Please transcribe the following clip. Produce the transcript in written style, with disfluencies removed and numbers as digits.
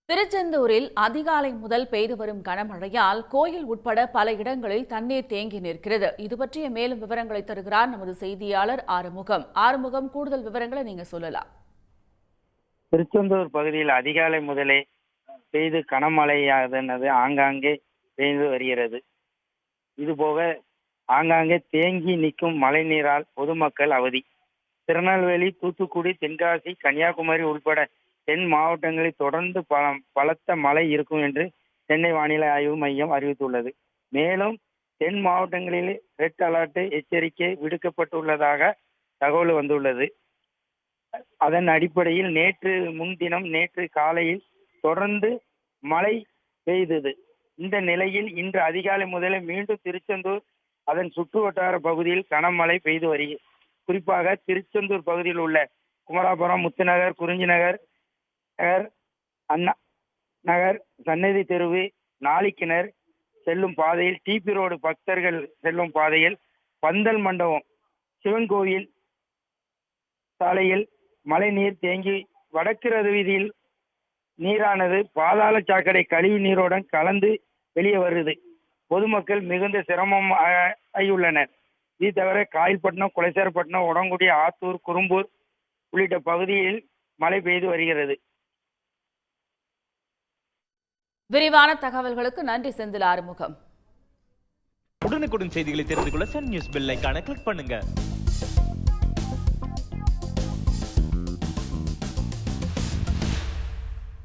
திருச்செந்தூரில் அதிகாலை முதல் பெய்து வரும் கனமழையால் கோயில் உட்பட பல இடங்களில் தண்ணீர் தேங்கி நிற்கிறது. இது பற்றிய மேலும் விவரங்களை தருகிறார் நமது செய்தியாளர் ஆறுமுகம். ஆறுமுகம், கூடுதல் விவரங்களை நீங்க சொல்லலாம். திருச்செந்தூர் பகுதியில் அதிகாலை முதலே பெய்து கனமழையானது ஆங்காங்கே பெய்து வருகிறது. இதுபோக ஆங்காங்கே தேங்கி நிற்கும் மழை நீரால் பொதுமக்கள் அவதி. திருநெல்வேலி, தூத்துக்குடி, தென்காசி, கன்னியாகுமரி உட்பட தென் மாவட்டங்களில் தொடர்ந்து பலத்த மழை இருக்கும் என்று சென்னை வானிலை ஆய்வு மையம் அறிவித்துள்ளது. மேலும் தென் மாவட்டங்களில் ரெட் அலர்ட் எச்சரிக்கை விடுக்கப்பட்டுள்ளதாக தகவல் வந்துள்ளது. அதன் அடிப்படையில் நேற்று காலையில் தொடர்ந்து மழை பெய்தது. இந்த நிலையில் இன்று அதிகாலை முதலே மீண்டும் திருச்செந்தூர் அதன் சுற்றுவட்டார பகுதியில் கனமழை பெய்து வருகிறது. குறிப்பாக திருச்செந்தூர் பகுதியில் உள்ள குமராபுரம், முத்துநகர், குறிஞ்சி நகர், அண்ணா நகர், சன்னதி தெருவு, நாளிக்கிணர் செல்லும் பாதையில், டிபி ரோடு பக்தர்கள் செல்லும் பாதையில், பந்தல் மண்டபம், சிவன் கோவில் சாலையில் மழை நீர் தேங்கி வடக்கு வீதியில் நீரானது பாதாள சாக்கடை கழிவு நீருடன் கலந்து வெளியே வருது. பொதுமக்கள் மிகுந்த சிரமம் ஆகியுள்ளனர். இது தவிர காயல்பட்டினம், குலசேரப்பட்டினம், உடங்குடி, ஆத்தூர், குறும்பூர் உள்ளிட்ட பகுதியில் மழை பெய்து வருகிறது. விரிவான தகவல்களுக்கு நன்றி செந்தில் ஆறுமுகம். உடனுக்குடன் செய்திகளை தெரிந்து கொள்ள சன் நியூஸ் பெல் ஐகானை கிளிக் பண்ணுங்க.